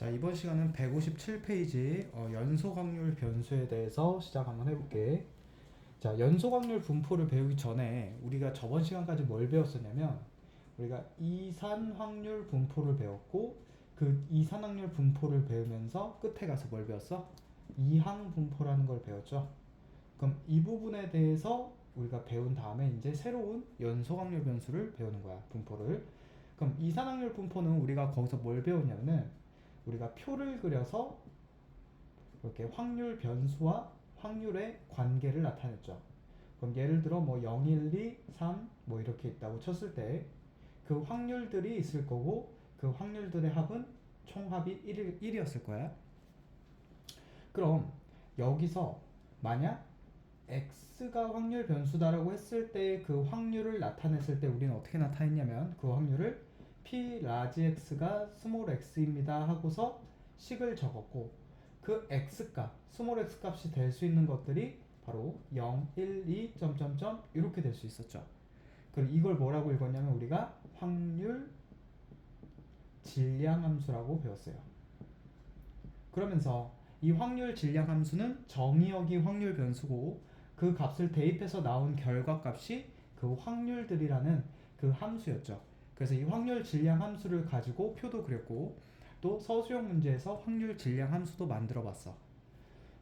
자, 이번 시간은 157페이지 연속 확률 변수에 대해서 시작 한번 해볼게. 자, 연속 확률 분포를 배우기 전에 우리가 저번 시간까지 뭘 배웠었냐면 우리가 이산 확률 분포를 배웠고 그 이산 확률 분포를 배우면서 끝에 가서 뭘 배웠어? 이항 분포라는 걸 배웠죠. 그럼 이 부분에 대해서 우리가 배운 다음에 이제 새로운 연속 확률 변수를 배우는 거야, 분포를. 그럼 이산 확률 분포는 우리가 거기서 뭘 배웠냐면은 우리가 표를 그려서 이렇게 확률 변수와 확률의 관계를 나타냈죠. 그럼 예를 들어 뭐 0, 1, 2, 3 뭐 이렇게 있다고 쳤을 때 그 확률들이 있을 거고 그 확률들의 합은 총합이 1이었을 거야. 그럼 여기서 만약 x가 확률 변수다라고 했을 때 그 확률을 나타냈을 때 우리는 어떻게 나타냈냐면 그 확률을 p 라지 x가 스몰 x입니다 하고서 식을 적었고 그 x값, 스몰 x 값이 될 수 있는 것들이 바로 0, 1, 2, 점점점 이렇게 될 수 있었죠. 그리고 이걸 뭐라고 읽었냐면 우리가 확률 질량 함수라고 배웠어요. 그러면서 이 확률 질량 함수는 정의역이 확률 변수고 그 값을 대입해서 나온 결과값이 그 확률들이라는 그 함수였죠. 그래서 이 확률 질량 함수를 가지고 표도 그렸고 또 서술형 문제에서 확률 질량 함수도 만들어 봤어.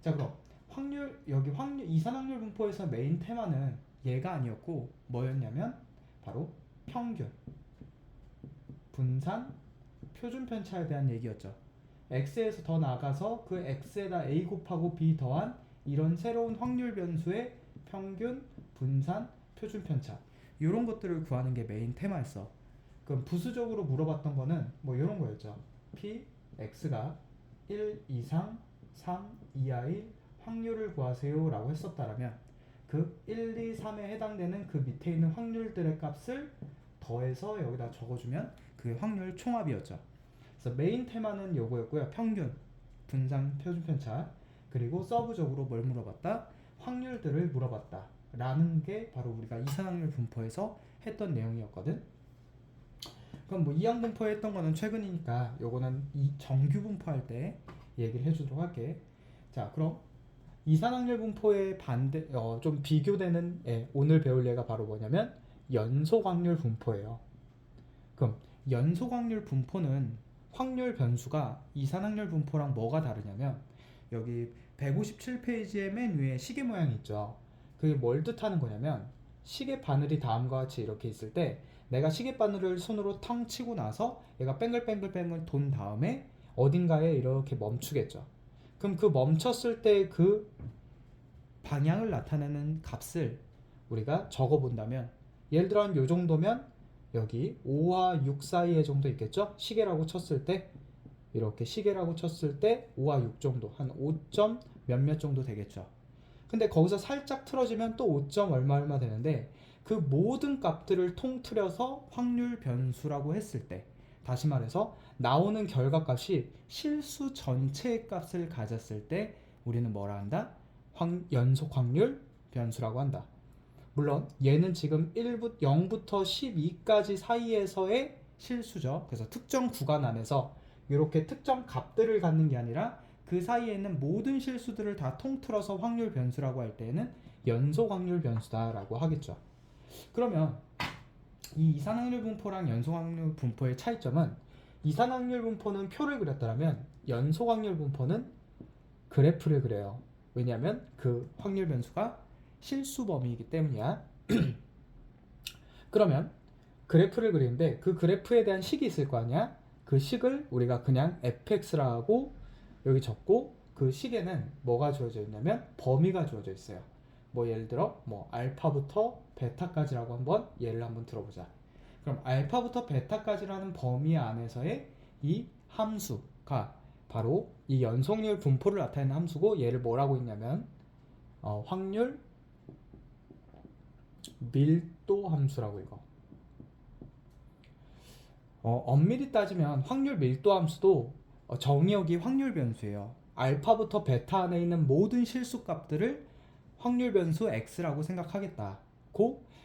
자, 그럼 여기 확률 이산 확률 분포에서 메인 테마는 얘가 아니었고 뭐였냐면 바로 평균, 분산, 표준 편차에 대한 얘기였죠. x에서 더 나가서 그 x에다 a 곱하고 b 더한 이런 새로운 확률 변수의 평균, 분산, 표준 편차 이런 것들을 구하는 게 메인 테마였어. 그럼 부수적으로 물어봤던 거는 뭐 이런 거였죠. p, x가 1 이상 3 이하의 확률을 구하세요 라고 했었다라면 그 1, 2, 3에 해당되는 그 밑에 있는 확률들의 값을 더해서 여기다 적어주면 그게 확률 총합이었죠. 그래서 메인 테마는 요거였고요. 평균, 분산, 표준 편차. 그리고 서브적으로 뭘 물어봤다? 확률들을 물어봤다 라는 게 바로 우리가 이산확률 분포에서 했던 내용이었거든. 그럼 뭐 이항 분포에 했던 거는 최근이니까 요거는 이 정규 분포할 때 얘기를 해주도록 할게. 자, 그럼 이산확률 분포의 반대 좀 비교되는 오늘 배울 예가 바로 뭐냐면 연속확률 분포예요. 그럼 연속확률 분포는 확률 변수가 이산확률 분포랑 뭐가 다르냐면 여기 157페이지의 맨 위에 시계 모양이 있죠. 그게 뭘 뜻하는 거냐면 시계 바늘이 다음과 같이 이렇게 있을 때 내가 시계 바늘을 손으로 탕 치고 나서 얘가 뱅글뱅글뱅글 돈 다음에 어딘가에 이렇게 멈추겠죠. 그럼 그 멈췄을 때 그 방향을 나타내는 값을 우리가 적어 본다면 예를 들어 한 요 정도면 여기 5와 6 사이에 정도 있겠죠? 시계라고 쳤을 때 이렇게 시계라고 쳤을 때 5와 6 정도 한 5점 몇몇 정도 되겠죠. 근데 거기서 살짝 틀어지면 또 5점 얼마 얼마 되는데 그 모든 값들을 통틀어서 확률 변수라고 했을 때 다시 말해서 나오는 결과값이 실수 전체의 값을 가졌을 때 우리는 뭐라 한다? 연속 확률 변수라고 한다. 물론 얘는 지금 0부터 12까지 사이에서의 실수죠. 그래서 특정 구간 안에서 이렇게 특정 값들을 갖는 게 아니라 그 사이에 있는 모든 실수들을 다 통틀어서 확률 변수라고 할 때는 연속 확률 변수다라고 하겠죠. 그러면 이 이산확률 분포랑 연속 확률 분포의 차이점은 이산확률 분포는 표를 그렸다면 연속 확률 분포는 그래프를 그려요. 왜냐하면 그 확률 변수가 실수 범위이기 때문이야. 그러면 그래프를 그리는데 그 그래프에 대한 식이 있을 거 아니야? 그 식을 우리가 그냥 fx라고 여기 적고 그 식에는 뭐가 주어져 있냐면 범위가 주어져 있어요. 뭐 예를 들어 뭐 알파부터 베타까지라고 한번 예를 한번 들어보자. 그럼 알파부터 베타까지라는 범위 안에서의 이 함수가 바로 이 연속률 분포를 나타내는 함수고 얘를 뭐라고 했냐면 확률 밀도 함수라고 읽어. 엄밀히 따지면 확률 밀도 함수도 정의역이 확률 변수예요. 알파부터 베타 안에 있는 모든 실수 값들을 확률 변수 x라고 생각하겠다.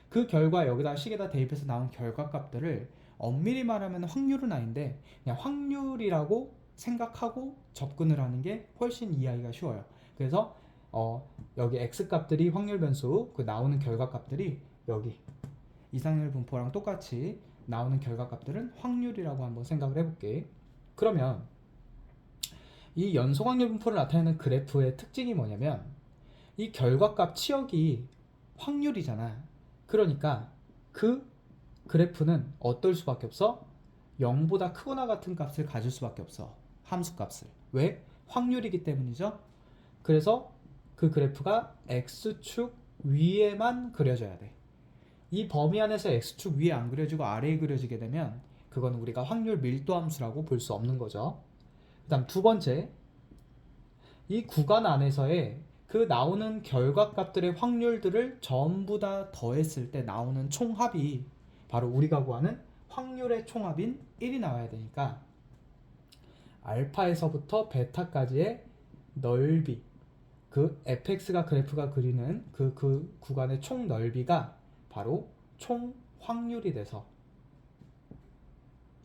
그 결과 여기다 식에다 대입해서 나온 결과 값들을 엄밀히 말하면 확률은 아닌데 그냥 확률이라고 생각하고 접근을 하는 게 훨씬 이해하기가 쉬워요. 그래서 여기 x 값들이 확률 변수, 그 나오는 결과 값들이 여기 이상률 분포랑 똑같이 나오는 결과 값들은 확률이라고 한번 생각을 해볼게. 그러면 이 연속 확률 분포를 나타내는 그래프의 특징이 뭐냐면 이 결과값 치역이 확률이잖아. 그러니까 그 그래프는 어떨 수밖에 없어? 0보다 크거나 같은 값을 가질 수밖에 없어. 함수값을. 왜? 확률이기 때문이죠. 그래서 그 그래프가 x축 위에만 그려져야 돼. 이 범위 안에서 x축 위에 안 그려지고 아래에 그려지게 되면 그건 우리가 확률 밀도 함수라고 볼 수 없는 거죠. 그 다음 두 번째, 이 구간 안에서의 그 나오는 결과값들의 확률들을 전부 다 더했을 때 나오는 총합이 바로 우리가 구하는 확률의 총합인 1이 나와야 되니까 알파에서부터 베타까지의 넓이, 그 fx가 그래프가 그리는 그 구간의 총 넓이가 바로 총 확률이 돼서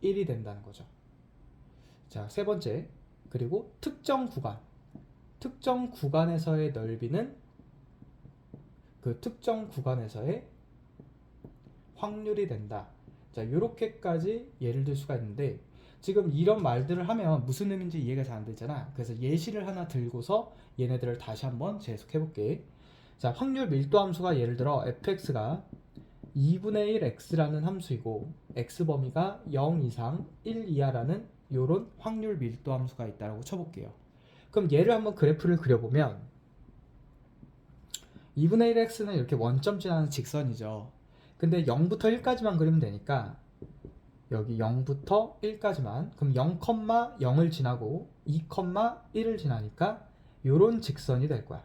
1이 된다는 거죠. 자, 세 번째, 그리고 특정 구간에서의 넓이는 그 특정 구간에서의 확률이 된다. 자, 이렇게까지 예를 들 수가 있는데 지금 이런 말들을 하면 무슨 의미인지 이해가 잘 안 되잖아. 그래서 예시를 하나 들고서 얘네들을 다시 한번 재해석해 볼게. 자, 확률 밀도 함수가 예를 들어 fx가 2분의 1 x라는 함수이고 x 범위가 0 이상 1 이하라는 요런 확률 밀도 함수가 있다고 쳐볼게요. 그럼 얘를 한번 그래프를 그려보면 2분의 1x는 이렇게 원점 지나는 직선이죠. 근데 0부터 1까지만 그리면 되니까 여기 0부터 1까지만, 그럼 0,0을 지나고 2,1을 지나니까 요런 직선이 될 거야.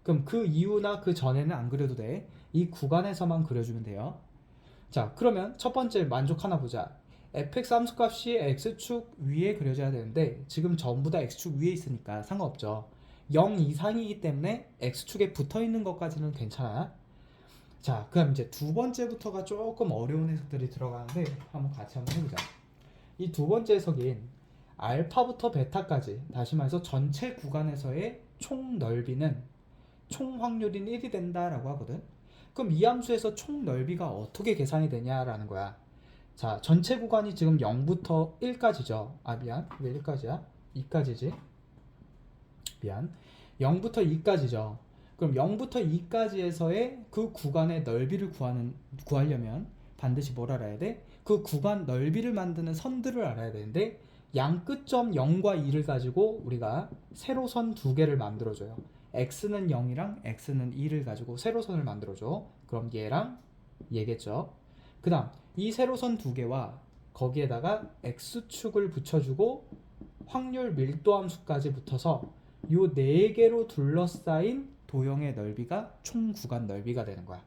그럼 그 이후나 그 전에는 안 그려도 돼. 이 구간에서만 그려주면 돼요. 자, 그러면 첫 번째 만족하나 보자. fx 함수값이 x축 위에 그려져야 되는데 지금 전부 다 x축 위에 있으니까 상관없죠. 0 이상이기 때문에 x축에 붙어있는 것까지는 괜찮아. 자, 그럼 이제 두 번째부터가 조금 어려운 해석들이 들어가는데 한번 같이 한번 해보자. 이 두 번째 해석인 알파부터 베타까지, 다시 말해서 전체 구간에서의 총 넓이는 총 확률인 1이 된다라고 하거든. 그럼 이 함수에서 총 넓이가 어떻게 계산이 되냐라는 거야. 자, 전체 구간이 지금 0부터 1까지죠. 아, 미안. 왜 1까지야? 2까지지. 미안. 0부터 2까지죠. 그럼 0부터 2까지에서의 그 구간의 넓이를 구하려면 반드시 뭘 알아야 돼? 그 구간 넓이를 만드는 선들을 알아야 되는데 양 끝점 0과 2를 가지고 우리가 세로선 두 개를 만들어줘요. x는 0이랑 x는 2를 가지고 세로선을 만들어줘. 그럼 얘랑 얘겠죠. 그 다음 이 세로선 두 개와 거기에다가 x축을 붙여주고 확률 밀도 함수까지 붙어서 요 네 개로 둘러싸인 도형의 넓이가 총 구간 넓이가 되는 거야.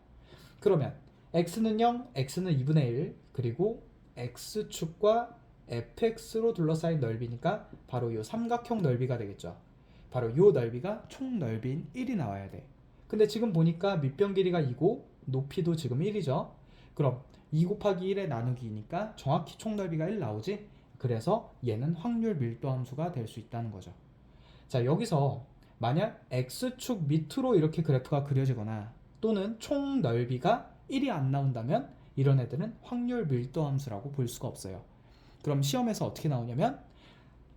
그러면 x는 0, x는 2분의 1, 그리고 x축과 fx로 둘러싸인 넓이니까 바로 요 삼각형 넓이가 되겠죠. 바로 요 넓이가 총 넓이인 1이 나와야 돼. 근데 지금 보니까 밑변 길이가 2고 높이도 지금 1이죠. 그럼 2 곱하기 1의 나누기니까 정확히 총 넓이가 1 나오지? 그래서 얘는 확률 밀도 함수가 될 수 있다는 거죠. 자, 여기서 만약 x축 밑으로 이렇게 그래프가 그려지거나 또는 총 넓이가 1이 안 나온다면 이런 애들은 확률 밀도 함수라고 볼 수가 없어요. 그럼 시험에서 어떻게 나오냐면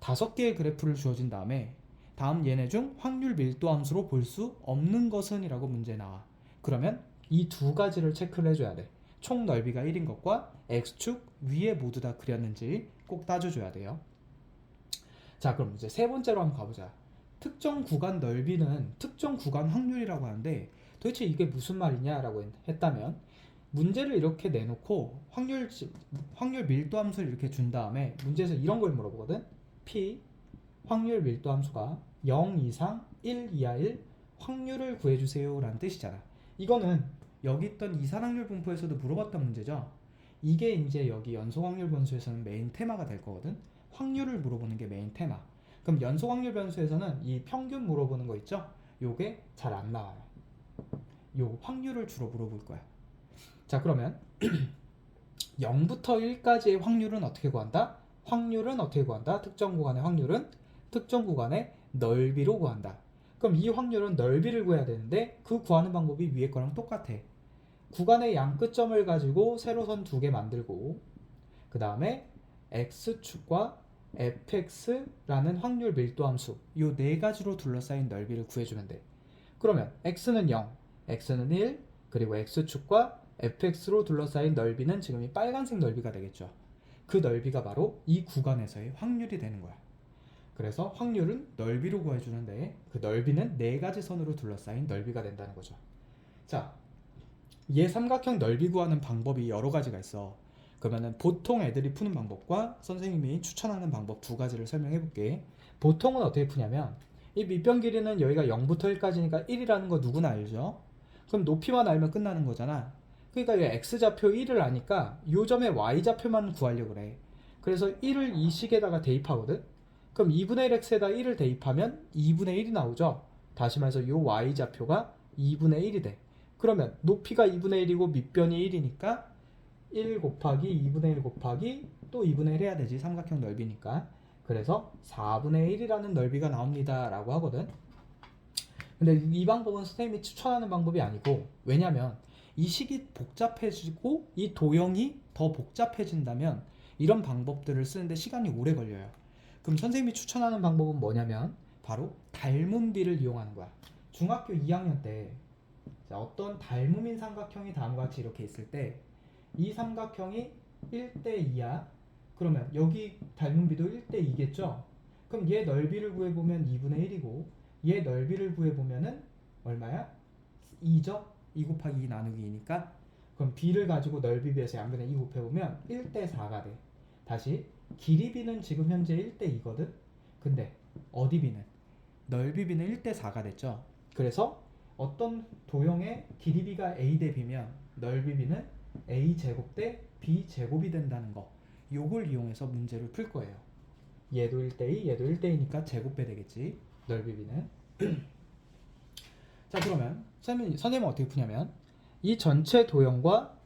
5개의 그래프를 주어진 다음에 다음 얘네 중 확률 밀도 함수로 볼 수 없는 것은 이라고 문제 나와. 그러면 이 두 가지를 체크를 해줘야 돼. 총 넓이가 1인 것과 x축 위에 모두 다 그렸는지 꼭 따져줘야 돼요. 자, 그럼 이제 세 번째로 한번 가보자. 특정 구간 넓이는 특정 구간 확률이라고 하는데 도대체 이게 무슨 말이냐라고 했다면 문제를 이렇게 내놓고 확률 밀도 함수를 이렇게 준 다음에 문제에서 이런 걸 물어보거든. P 확률 밀도 함수가 0 이상 1 이하일 확률을 구해주세요 라는 뜻이잖아. 이거는 여기 있던 이산확률 분포에서도 물어봤던 문제죠. 이게 이제 여기 연속 확률 변수에서는 메인 테마가 될 거거든. 확률을 물어보는 게 메인 테마. 그럼 연속 확률 변수에서는 이 평균 물어보는 거 있죠? 요게 잘 안 나와요. 요 확률을 주로 물어볼 거야. 자, 그러면 0부터 1까지의 확률은 어떻게 구한다? 확률은 어떻게 구한다? 특정 구간의 확률은 특정 구간의 넓이로 구한다. 그럼 이 확률은 넓이를 구해야 되는데 그 구하는 방법이 위에 거랑 똑같아. 구간의 양 끝점을 가지고 세로선 두 개 만들고 그 다음에 x축과 fx라는 확률 밀도 함수 이 네 가지로 둘러싸인 넓이를 구해주면 돼. 그러면 x는 0, x는 1, 그리고 x축과 fx로 둘러싸인 넓이는 지금 이 빨간색 넓이가 되겠죠. 그 넓이가 바로 이 구간에서의 확률이 되는 거야. 그래서 확률은 넓이로 구해주는데 그 넓이는 네 가지 선으로 둘러싸인 넓이가 된다는 거죠. 자, 얘 삼각형 넓이 구하는 방법이 여러 가지가 있어. 그러면은 보통 애들이 푸는 방법과 선생님이 추천하는 방법 두 가지를 설명해 볼게. 보통은 어떻게 푸냐면 이 밑변 길이는 여기가 0부터 1까지니까 1이라는 거 누구나 알죠? 그럼 높이만 알면 끝나는 거잖아. 그러니까 이 x좌표 1을 아니까 요 점의 y좌표만 구하려고 그래. 그래서 1을 이 식에다가 대입하거든. 그럼 2분의 1x에다 1을 대입하면 2분의 1이 나오죠. 다시 말해서 요 y좌표가 2분의 1이 돼. 그러면 높이가 2분의 1이고 밑변이 1이니까 1 곱하기 2분의 1 곱하기 또 2분의 1 해야 되지. 삼각형 넓이니까. 그래서 4분의 1이라는 넓이가 나옵니다 라고 하거든. 근데 이 방법은 선생님이 추천하는 방법이 아니고, 왜냐면 이 식이 복잡해지고 이 도형이 더 복잡해진다면 이런 방법들을 쓰는데 시간이 오래 걸려요. 그럼 선생님이 추천하는 방법은 뭐냐면 바로 닮음비를 이용하는 거야. 중학교 2학년 때 어떤 닮음인 삼각형이 다음과 같이 이렇게 있을 때 이 삼각형이 1대 2야. 그러면 여기 닮음비도 1대 2겠죠? 그럼 얘 넓이를 구해보면 2분의 1이고 얘 넓이를 구해보면은 얼마야? 2죠? 2 곱하기 2 나누기 2니까. 그럼 b를 가지고 넓이 비해서 양변에 2 곱해보면 1대 4가 돼. 다시 길이 b는 지금 현재 1대 2거든? 근데 어디 b는? 넓이 b는 1대 4가 됐죠? 그래서 어떤 도형의 길이 b가 a 대 b면 넓이 b는 a 제곱 대 b 제곱이 된다는 거, 요걸 이용해서 문제를 풀 거예요. 얘도 1대2 얘도 1대2니까 제곱배 되겠지, 넓이 b는. 자, 그러면 선생님은 어떻게 푸냐면 이 전체 도형과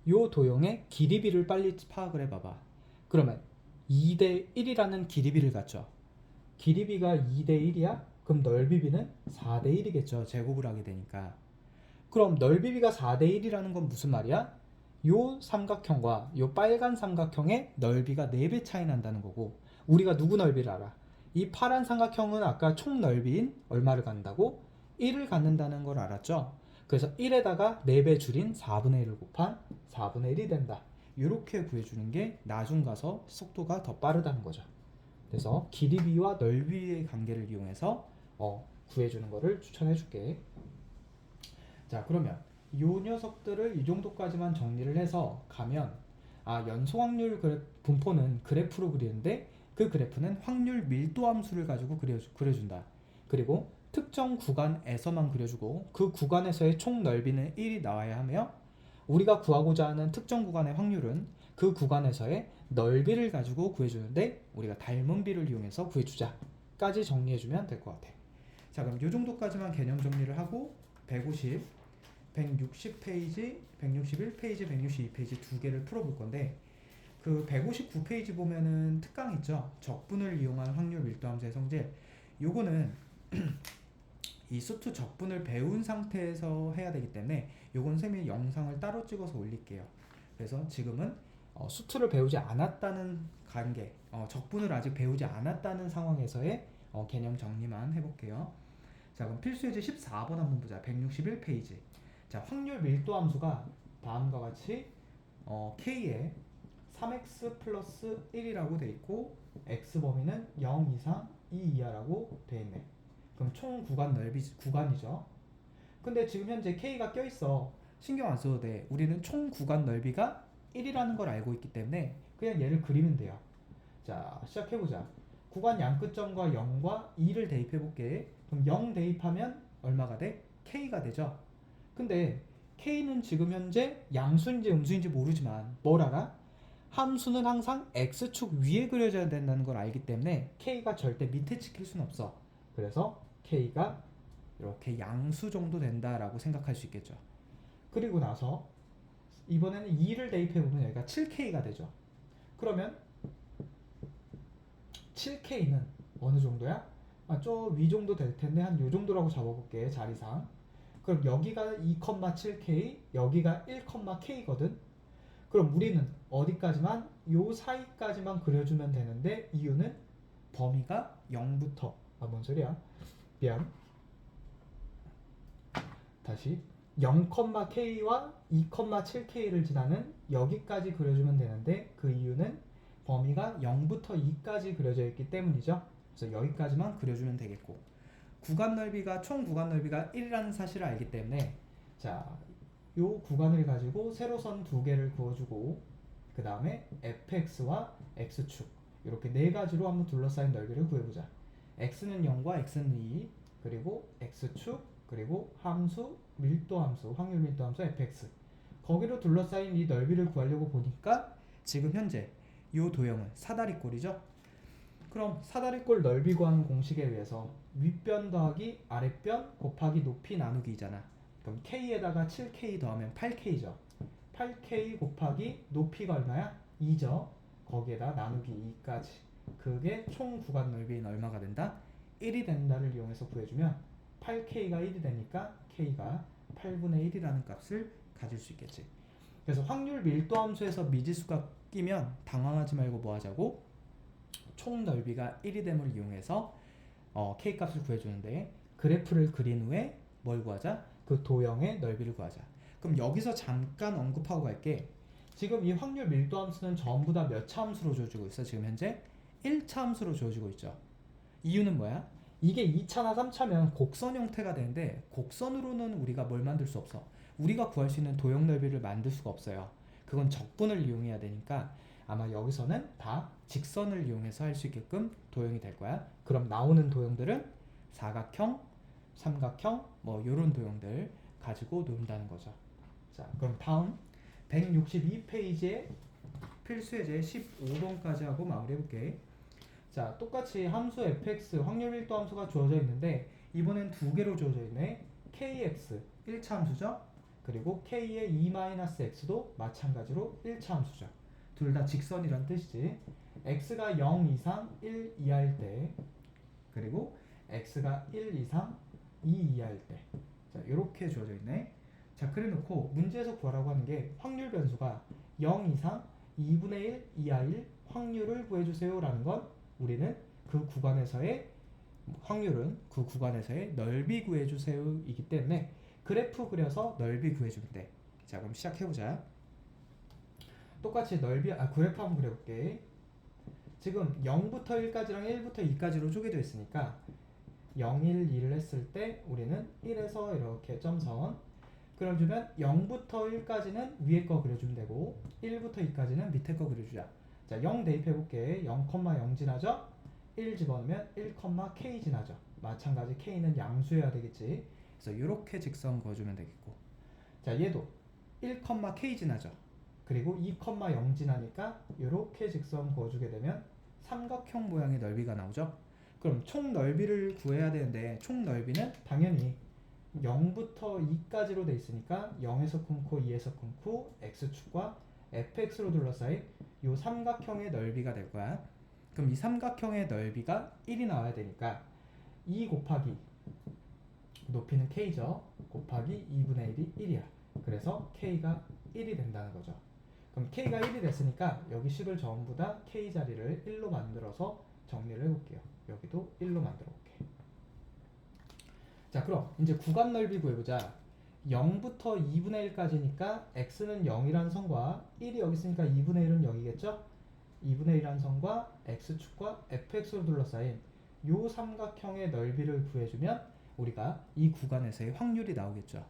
요 도형의 길이 b를 빨리 파악을 해봐봐. 그러면 2대 1이라는 길이 b를 갖죠. 길이 b가 2대 1이야? 그럼 넓이 b는 4대 1이겠죠. 제곱을 하게 되니까. 그럼 넓이 b가 4대 1이라는 건 무슨 말이야? 요 삼각형과 요 빨간 삼각형의 넓이가 4배 차이 난다는 거고, 우리가 누구 넓이를 알아? 이 파란 삼각형은 아까 총 넓이인 얼마를 갖는다고? 1을 갖는다는 걸 알았죠? 그래서 1에다가 4배 줄인 4분의 1을 곱한 4분의 1이 된다. 이렇게 구해주는 게 나중 가서 속도가 더 빠르다는 거죠. 그래서 길이비와 넓이의 관계를 이용해서 구해주는 거를 추천해 줄게. 자, 그러면 요 녀석들을 이 정도까지만 정리를 해서 가면, 연소 확률 분포는 그래프로 그리는데 그 그래프는 확률 밀도 함수를 가지고 그려준다. 그리고 특정 구간에서만 그려주고 그 구간에서의 총 넓이는 1이 나와야 하며, 우리가 구하고자 하는 특정 구간의 확률은 그 구간에서의 넓이를 가지고 구해주는데 우리가 닮음비를 이용해서 구해주자까지 정리해주면 될 것 같아. 자, 그럼 요 정도까지만 개념 정리를 하고 150, 160페이지, 161페이지, 162페이지 두 개를 풀어볼 건데, 그 159페이지 보면은 특강 있죠? 적분을 이용한 확률 밀도 함수의 성질. 요거는 이 수투 적분을 배운 상태에서 해야 되기 때문에 요건 쌤이 영상을 따로 찍어서 올릴게요. 그래서 지금은 수투를 배우지 않았다는 관계, 적분을 아직 배우지 않았다는 상황에서의 개념 정리만 해볼게요. 자, 그럼 필수예제 14번 한번 보자. 161페이지. 자, 확률 밀도 함수가 다음과 같이 K에 3x 플러스 1이라고 돼 있고 x 범위는 0 이상 2 이하라고 돼 있네. 그럼 총 구간 넓이 구간이죠. 근데 지금 현재 K가 껴있어. 신경 안 써도 돼. 우리는 총 구간 넓이가 1이라는 걸 알고 있기 때문에 그냥 얘를 그리면 돼요. 자, 시작해보자. 구간 양끝점과 0과 2를 대입해볼게. 그럼 0 대입하면 얼마가 돼? K가 되죠. 근데 K는 지금 현재 양수인지 음수인지 모르지만 뭘 알아? 함수는 항상 X축 위에 그려져야 된다는 걸 알기 때문에 K가 절대 밑에 찍힐 수는 없어. 그래서 K가 이렇게 양수 정도 된다라고 생각할 수 있겠죠. 그리고 나서 이번에는 2를 대입해보면 여기가 7K가 되죠. 그러면 7K는 어느 정도야? 저 위 정도 될 텐데 한 요 정도라고 잡아볼게, 자리상. 그럼 여기가 2,7K, 여기가 1,K거든. 그럼 우리는 어디까지만? 요 사이까지만 그려주면 되는데, 이유는 범위가 0부터, 뭔 소리야? 미안. 다시 0,K와 2,7K를 지나는 여기까지 그려주면 되는데, 그 이유는 범위가 0부터 2까지 그려져 있기 때문이죠. 그래서 여기까지만 그려주면 되겠고, 구간 넓이가 총 구간 넓이가 1이라는 사실을 알기 때문에, 자, 요 구간을 가지고 세로선 두 개를 그어주고, 그 다음에 fx와 x축 이렇게 네 가지로 한번 둘러싸인 넓이를 구해보자. x는 0과 x는 2, 그리고 x축, 그리고 함수, 밀도 함수, 확률 밀도 함수 fx, 거기로 둘러싸인 이 넓이를 구하려고 보니까 지금 현재 이 도형은 사다리꼴이죠. 그럼 사다리꼴 넓이 구하는 공식에 의해서 윗변 더하기 아랫변 곱하기 높이 나누기잖아. 그럼 k에다가 7k 더하면 8k죠. 8k 곱하기 높이가 얼마야? 2죠. 거기에다 나누기 2까지. 그게 총 구간 넓이는 얼마가 된다? 1이 된다를 이용해서 구해주면 8k가 1이 되니까 k가 8분의 1이라는 값을 가질 수 있겠지. 그래서 확률 밀도 함수에서 미지수가 끼면 당황하지 말고 뭐 하자고? 총 넓이가 1이 됨을 이용해서 k 값을 구해주는데, 그래프를 그린 후에 뭘 구하자? 그 도형의 넓이를 구하자. 그럼 여기서 잠깐 언급하고 갈게. 지금 이 확률 밀도 함수는 전부 다 몇 차 함수로 주어지고 있어? 지금 현재 1차 함수로 주어지고 있죠. 이유는 뭐야? 이게 2차나 3차면 곡선 형태가 되는데, 곡선으로는 우리가 뭘 만들 수 없어. 우리가 구할 수 있는 도형 넓이를 만들 수가 없어요. 그건 적분을 이용해야 되니까 아마 여기서는 다 직선을 이용해서 할 수 있게끔 도형이 될 거야. 그럼 나오는 도형들은 사각형, 삼각형, 뭐 요런 도형들 가지고 논다는 거죠. 자, 그럼 다음 162페이지에 필수예제 15번까지 하고 마무리해볼게. 자, 똑같이 함수 fx 확률 밀도 함수가 주어져 있는데, 이번엔 두 개로 주어져 있네. kx 1차 함수죠. 그리고 k의 2-x도 마찬가지로 1차 함수죠. 둘 다 직선이란 뜻이지. x가 0 이상 1 이하일 때, 그리고 x가 1 이상 2 이하일 때. 자, 이렇게 주어져 있네. 자, 그래 놓고 문제에서 구하라고 하는 게 확률 변수가 0 이상 2분의 1 이하일 확률을 구해주세요 라는 건, 우리는 그 구간에서의 확률은 그 구간에서의 넓이 구해주세요 이기 때문에 그래프 그려서 넓이 구해주면 돼. 자, 그럼 시작해보자. 똑같이 그래프 한번 그려볼게. 지금 0부터 1까지랑 1부터 2까지로 쪼개져 있으니까 0, 1, 2를 했을 때 우리는 1에서 이렇게 점선, 그려주면 0부터 1까지는 위에 거 그려주면 되고 1부터 2까지는 밑에 거 그려주자. 자, 0 대입해볼게. 0,0 지나죠? 1 집어넣으면 1,k 지나죠. 마찬가지 k는 양수여야 되겠지. 그래서 이렇게 직선 그어주면 되겠고, 자, 얘도 1,k 지나죠. 그리고 2,0 지나니까 이렇게 직선 그어주게 되면 삼각형 모양의 넓이가 나오죠. 그럼 총 넓이를 구해야 되는데, 총 넓이는 당연히 0부터 2까지로 돼 있으니까 0에서 끊고 2에서 끊고 x축과 fx로 둘러싸인 이 삼각형의 넓이가 될 거야. 그럼 이 삼각형의 넓이가 1이 나와야 되니까 2 곱하기 높이는 k죠. 곱하기 2분의 1이 1이야. 그래서 k가 1이 된다는 거죠. 그럼 k가 1이 됐으니까 여기 식을 전부 다 k 자리를 1로 만들어서 정리를 해볼게요. 여기도 1로 만들어 볼게. 자, 그럼 이제 구간 넓이 구해보자. 0부터 2분의 1까지니까 x는 0이라는 선과 1이 여기 있으니까 2분의 1은 여기겠죠? 2분의 1이라는 선과 x축과 fx로 둘러싸인 요 삼각형의 넓이를 구해주면 우리가 이 구간에서의 확률이 나오겠죠.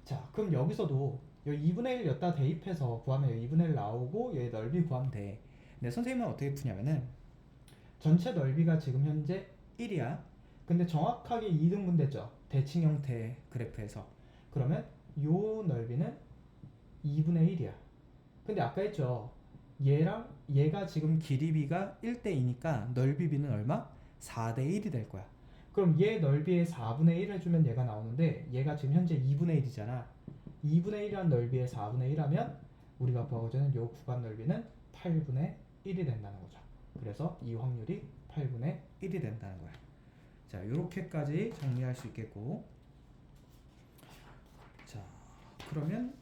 자, 그럼 여기서도 여기 2분의 1 여기다 대입해서 구하면 여기 2분의 1 나오고 여기 넓이 구하면 돼. 근데 선생님은 어떻게 푸냐면은, 전체 넓이가 지금 현재 1이야. 근데 정확하게 2등분 됐죠. 대칭 형태 그래프에서. 그러면 요 넓이는 2분의 1이야. 근데 아까 했죠. 얘랑 얘가 지금 길이 b가 1대2니까 넓이 b는 얼마? 4대1이 될 거야. 그럼 얘 넓이에 4분의 1 해주면 얘가 나오는데, 얘가 지금 현재 2분의 1이잖아. 2분의 1이란 넓이에 4분의 1 하면 우리가 구하고자 하는 요 구간 넓이는 8분의 1이 된다는 거죠. 그래서 이 확률이 38분의 1이 된다는 거야. 자, 이렇게까지 정리할 수 있겠고, 자, 그러면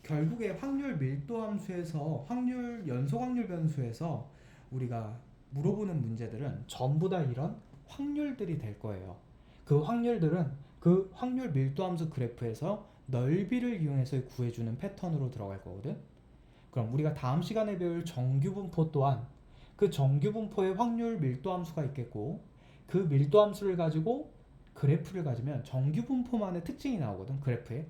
결국에 확률 밀도 함수에서 연속 확률 변수에서 우리가 물어보는 문제들은 전부 다 이런 확률들이 될 거예요. 그 확률들은 그 확률 밀도 함수 그래프에서 넓이를 이용해서 구해주는 패턴으로 들어갈 거거든. 그럼 우리가 다음 시간에 배울 정규분포 또한 그 정규분포의 확률 밀도 함수가 있겠고, 그 밀도 함수를 가지고 그래프를 가지면 정규분포만의 특징이 나오거든, 그래프에.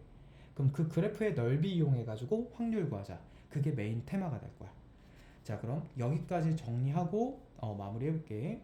그럼 그 그래프의 넓이 이용해 가지고 확률 구하자. 그게 메인 테마가 될 거야. 자, 그럼 여기까지 정리하고 마무리해 볼게.